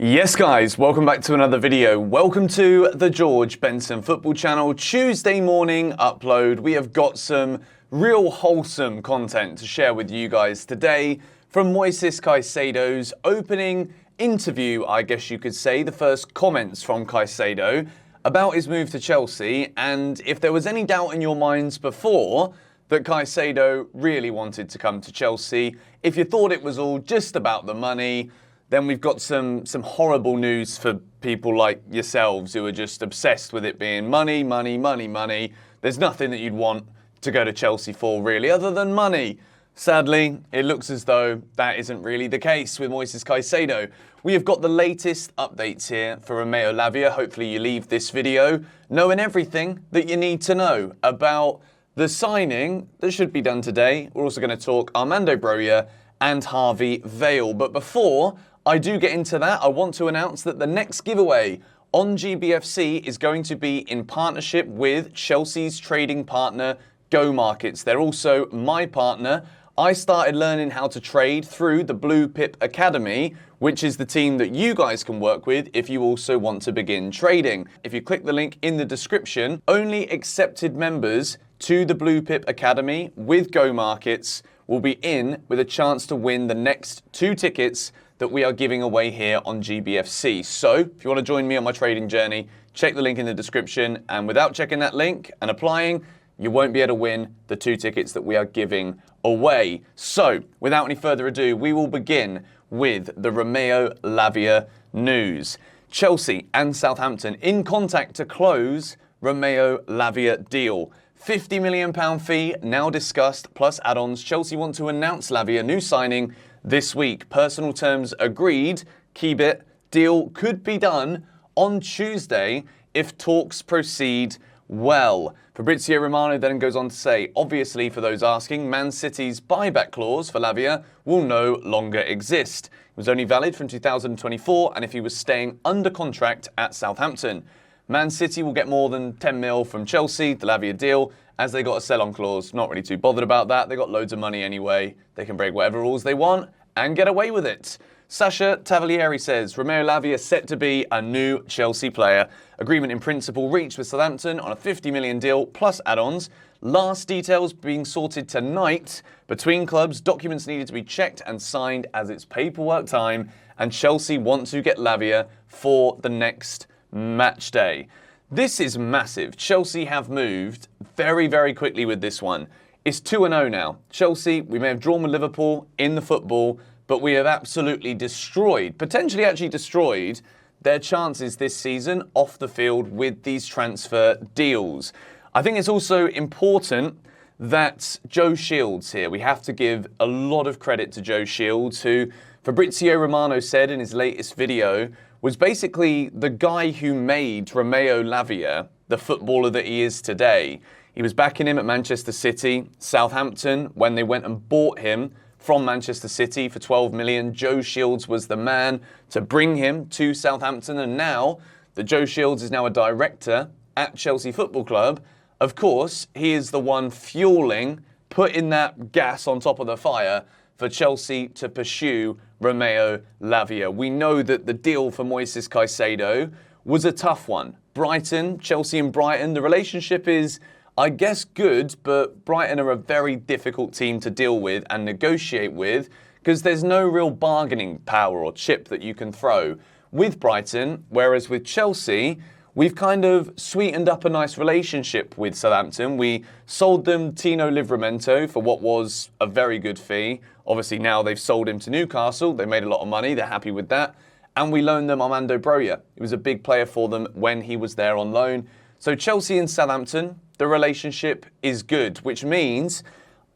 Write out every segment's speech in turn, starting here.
Yes guys, welcome back to another video. Welcome to the George Benson Football Channel Tuesday morning upload. We have got some real wholesome content to share with you guys today from Moises Caicedo's opening interview, I guess you could say, the first comments from Caicedo about his move to Chelsea. And if there was any doubt in your minds before that Caicedo really wanted to come to Chelsea, if you thought it was all just about the money, then we've got some horrible news for people like yourselves who are just obsessed with it being money, money, money, money. There's nothing that you'd want to go to Chelsea for, really, other than money. Sadly, it looks as though that isn't really the case with Moises Caicedo. We have got the latest updates here for Romeo Lavia. Hopefully you leave this video knowing everything that you need to know about the signing that should be done today. We're also going to talk Armando Broja and Harvey Vale. But before I do get into that, I want to announce that the next giveaway on GBFC is going to be in partnership with Chelsea's trading partner, Go Markets. They're also my partner. I started learning how to trade through the Blue Pip Academy, which is the team that you guys can work with if you also want to begin trading. If you click the link in the description, only accepted members to the Blue Pip Academy with Go Markets will be in with a chance to win the next 2 tickets that we are giving away here on GBFC. So if you want to join me on my trading journey, check the link in the description. And without checking that link and applying, you won't be able to win the 2 tickets that we are giving away. So without any further ado, we will begin with the Romeo Lavia news. Chelsea and Southampton in contact to close Romeo Lavia deal. £50 million fee now discussed, plus add-ons. Chelsea want to announce Lavia new signing this week. Personal terms agreed. Key bit, deal could be done on Tuesday if talks proceed well. Fabrizio Romano then goes on to say, obviously for those asking, Man City's buyback clause for Lavia will no longer exist. It was only valid from 2024 and if he was staying under contract at Southampton. Man City will get more than 10 mil from Chelsea, the Lavia deal, as they got a sell-on clause. Not really too bothered about that. They got loads of money anyway. They can break whatever rules they want and get away with it. Sasha Tavalieri says, Romeo Lavia set to be a new Chelsea player. Agreement in principle reached with Southampton on a $50 million deal plus add-ons. Last details being sorted tonight between clubs. Documents needed to be checked and signed as it's paperwork time. And Chelsea want to get Lavia for the next match day. This is massive. Chelsea have moved very, very quickly with this one. It's 2-0 now. Chelsea, we may have drawn with Liverpool in the football, but we have absolutely destroyed, potentially actually destroyed, their chances this season off the field with these transfer deals. I think it's also important that Joe Shields here, we have to give a lot of credit to Joe Shields, who Fabrizio Romano said in his latest video was basically the guy who made Romeo Lavia the footballer that he is today. He was backing him at Manchester City, Southampton, when they went and bought him from Manchester City for 12 million. Joe Shields was the man to bring him to Southampton. And now that Joe Shields is now a director at Chelsea Football Club, of course, he is the one fueling, putting that gas on top of the fire for Chelsea to pursue Romeo Lavia. We know that the deal for Moises Caicedo was a tough one. Brighton, Chelsea and Brighton, the relationship is, I guess, good, but Brighton are a very difficult team to deal with and negotiate with because there's no real bargaining power or chip that you can throw with Brighton, whereas with Chelsea, we've kind of sweetened up a nice relationship with Southampton. We sold them Tino Livramento for what was a very good fee. Obviously now they've sold him to Newcastle. They made a lot of money. They're happy with that. And we loaned them Armando Broja. He was a big player for them when he was there on loan. So Chelsea and Southampton, the relationship is good, which means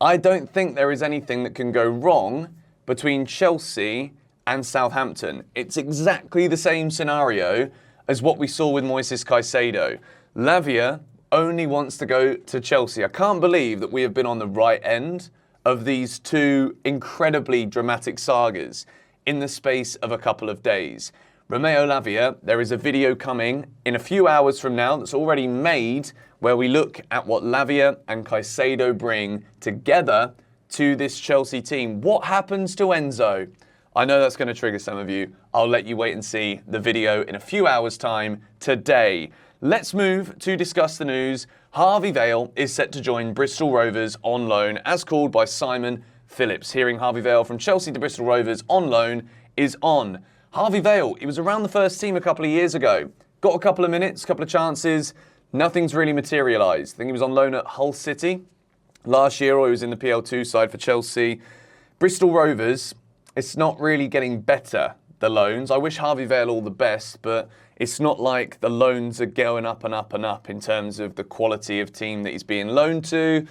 I don't think there is anything that can go wrong between Chelsea and Southampton. It's exactly the same scenario as what we saw with Moises Caicedo. Lavia only wants to go to Chelsea. I can't believe that we have been on the right end of these 2 incredibly dramatic sagas in the space of a couple of days. Romeo Lavia, there is a video coming in a few hours from now that's already made where we look at what Lavia and Caicedo bring together to this Chelsea team. What happens to Enzo? I know that's going to trigger some of you. I'll let you wait and see the video in a few hours' time today. Let's move to discuss the news. Harvey Vale is set to join Bristol Rovers on loan, as called by Simon Phillips. Hearing Harvey Vale from Chelsea to Bristol Rovers on loan is on. Harvey Vale, he was around the first team a couple of years ago. Got a couple of minutes, a couple of chances. Nothing's really materialised. I think he was on loan at Hull City last year, or he was in the PL2 side for Chelsea. Bristol Rovers, it's not really getting better, the loans. I wish Harvey Vale all the best, but it's not like the loans are going up and up and up in terms of the quality of team that he's being loaned to.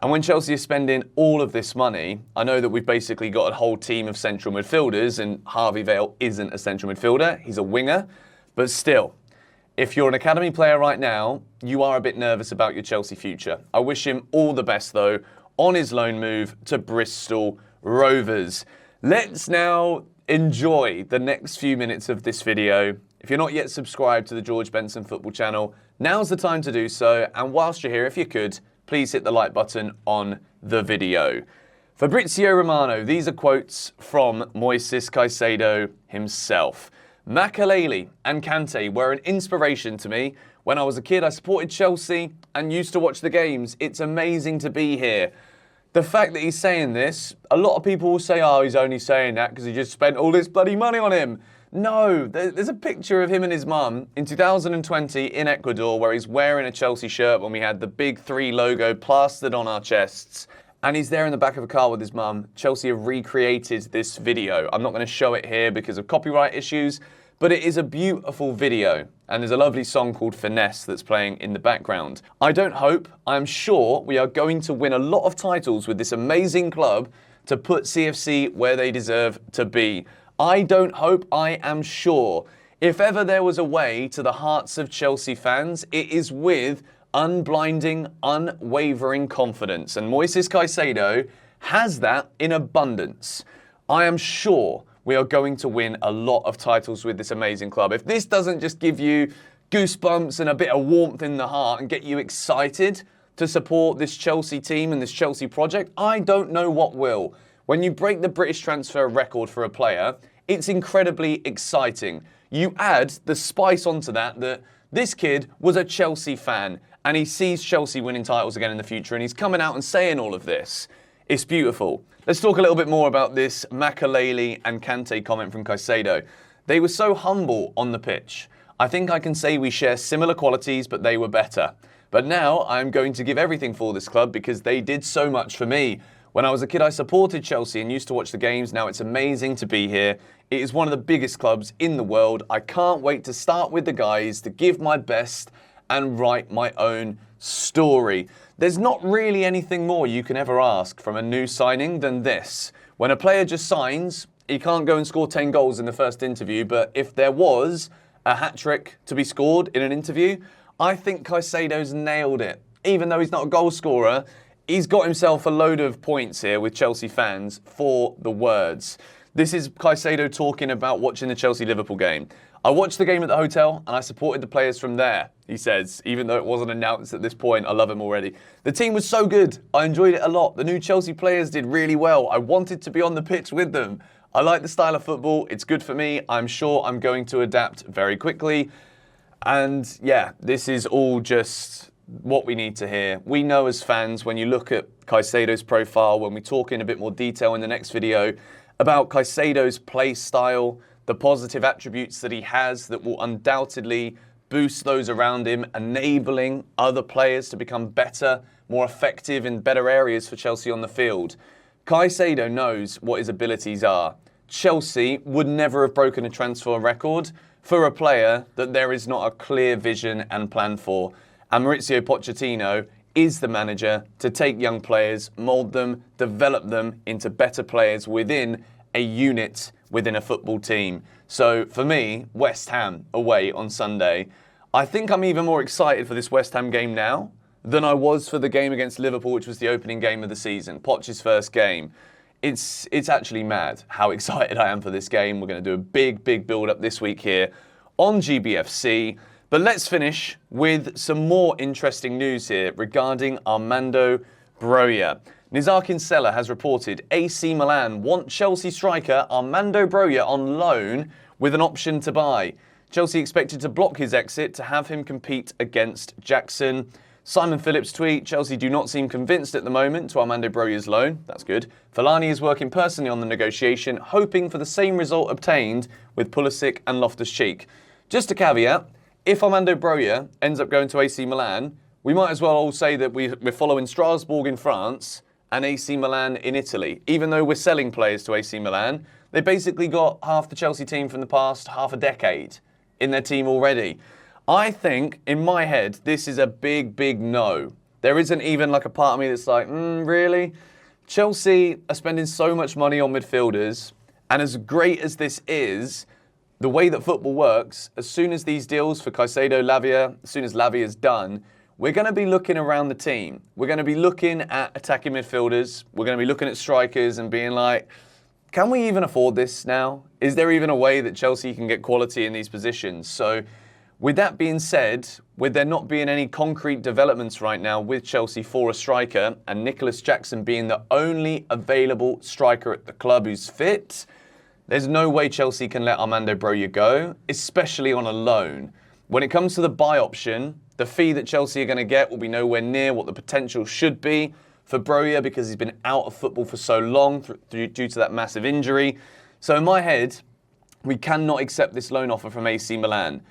And when Chelsea is spending all of this money, I know that we've basically got a whole team of central midfielders, and Harvey Vale isn't a central midfielder, he's a winger. But still, if you're an academy player right now, you are a bit nervous about your Chelsea future. I wish him all the best, though, on his loan move to Bristol Rovers. Let's now enjoy the next few minutes of this video. If you're not yet subscribed to the George Benson Football channel, now's the time to do so. And whilst you're here, if you could, please hit the like button on the video. Fabrizio Romano, these are quotes from Moises Caicedo himself. Makelele and Kante were an inspiration to me. When I was a kid, I supported Chelsea and used to watch the games. It's amazing to be here. The fact that he's saying this, a lot of people will say, oh, he's only saying that because he just spent all this bloody money on him. No, there's a picture of him and his mum in 2020 in Ecuador where he's wearing a Chelsea shirt when we had the Big 3 logo plastered on our chests. And he's there in the back of a car with his mum. Chelsea have recreated this video. I'm not going to show it here because of copyright issues, but it is a beautiful video. And there's a lovely song called Finesse that's playing in the background. I don't hope, I'm sure we are going to win a lot of titles with this amazing club to put CFC where they deserve to be. I don't hope, I am sure. If ever there was a way to the hearts of Chelsea fans, it is with unblinding, unwavering confidence. And Moises Caicedo has that in abundance. I am sure we are going to win a lot of titles with this amazing club. If this doesn't just give you goosebumps and a bit of warmth in the heart and get you excited to support this Chelsea team and this Chelsea project, I don't know what will. When you break the British transfer record for a player, it's incredibly exciting. You add the spice onto that this kid was a Chelsea fan and he sees Chelsea winning titles again in the future and he's coming out and saying all of this. It's beautiful. Let's talk a little bit more about this Makelele and Kante comment from Caicedo. They were so humble on the pitch. I think I can say we share similar qualities, but they were better. But now I'm going to give everything for this club because they did so much for me. When I was a kid, I supported Chelsea and used to watch the games. Now it's amazing to be here. It is one of the biggest clubs in the world. I can't wait to start with the guys, to give my best and write my own story. There's not really anything more you can ever ask from a new signing than this. When a player just signs, he can't go and score 10 goals in the first interview, but if there was a hat-trick to be scored in an interview, I think Caicedo's nailed it. Even though he's not a goal scorer, he's got himself a load of points here with Chelsea fans for the words. This is Caicedo talking about watching the Chelsea-Liverpool game. I watched the game at the hotel and I supported the players from there, he says, even though it wasn't announced at this point. I love him already. The team was so good. I enjoyed it a lot. The new Chelsea players did really well. I wanted to be on the pitch with them. I like the style of football. It's good for me. I'm sure I'm going to adapt very quickly. And yeah, this is all just what we need to hear. We know as fans, when you look at Caicedo's profile, when we talk in a bit more detail in the next video about Caicedo's play style, the positive attributes that he has that will undoubtedly boost those around him, enabling other players to become better, more effective in better areas for Chelsea on the field. Caicedo knows what his abilities are. Chelsea would never have broken a transfer record for a player that there is not a clear vision and plan for. And Mauricio Pochettino is the manager to take young players, mould them, develop them into better players within a unit within a football team. So for me, West Ham away on Sunday. I think I'm even more excited for this West Ham game now than I was for the game against Liverpool, which was the opening game of the season, Poch's first game. It's actually mad how excited I am for this game. We're going to do a big build-up this week here on GBFC. But let's finish with some more interesting news here regarding Armando Broja. Nizar Kinsella has reported AC Milan want Chelsea striker Armando Broja on loan with an option to buy. Chelsea expected to block his exit to have him compete against Jackson. Simon Phillips tweet, Chelsea do not seem convinced at the moment to Armando Broja's loan. That's good. Fellaini is working personally on the negotiation, hoping for the same result obtained with Pulisic and Loftus-Cheek. Just a caveat, if Armando Broja ends up going to AC Milan, we might as well all say that we're following Strasbourg in France and AC Milan in Italy. Even though we're selling players to AC Milan, they basically got half the Chelsea team from the past half a decade in their team already. I think, in my head, this is a big, big no. There isn't even like a part of me that's like, really? Chelsea are spending so much money on midfielders, and as great as this is, the way that football works, as soon as these deals for Caicedo, Lavia, as soon as Lavia is done, we're going to be looking around the team. We're going to be looking at attacking midfielders. We're going to be looking at strikers and being like, can we even afford this now? Is there even a way that Chelsea can get quality in these positions? So with that being said, with there not being any concrete developments right now with Chelsea for a striker and Nicholas Jackson being the only available striker at the club who's fit, there's no way Chelsea can let Armando Broja go, especially on a loan. When it comes to the buy option, the fee that Chelsea are going to get will be nowhere near what the potential should be for Broja because he's been out of football for so long due to that massive injury. So in my head, we cannot accept this loan offer from AC Milan.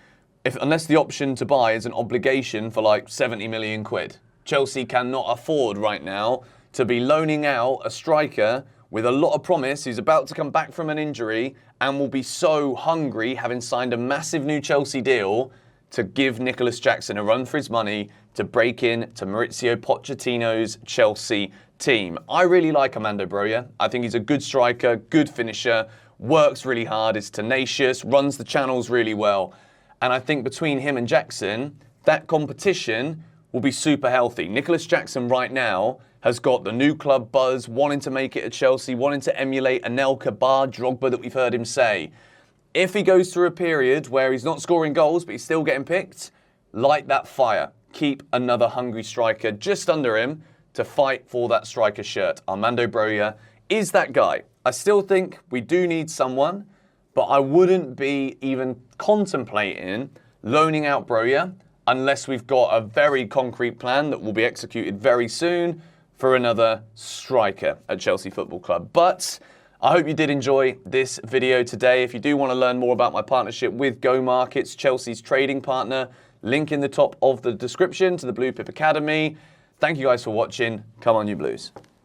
Unless the option to buy is an obligation for like 70 million quid. Chelsea cannot afford right now to be loaning out a striker with a lot of promise who's about to come back from an injury and will be so hungry, having signed a massive new Chelsea deal, to give Nicholas Jackson a run for his money to break in to Maurizio Pochettino's Chelsea team. I really like Armando Broja. I think he's a good striker, good finisher, works really hard, is tenacious, runs the channels really well. And I think between him and Jackson, that competition will be super healthy. Nicholas Jackson right now has got the new club buzz, wanting to make it at Chelsea, wanting to emulate Anelka, Drogba that we've heard him say. If he goes through a period where he's not scoring goals, but he's still getting picked, light that fire. Keep another hungry striker just under him to fight for that striker shirt. Armando Broja is that guy. I still think we do need someone, but I wouldn't be even contemplating loaning out Broja unless we've got a very concrete plan that will be executed very soon for another striker at Chelsea Football Club. But I hope you did enjoy this video today. If you do want to learn more about my partnership with Go Markets, Chelsea's trading partner, link in the top of the description to the Blue Pip Academy. Thank you guys for watching. Come on, you Blues.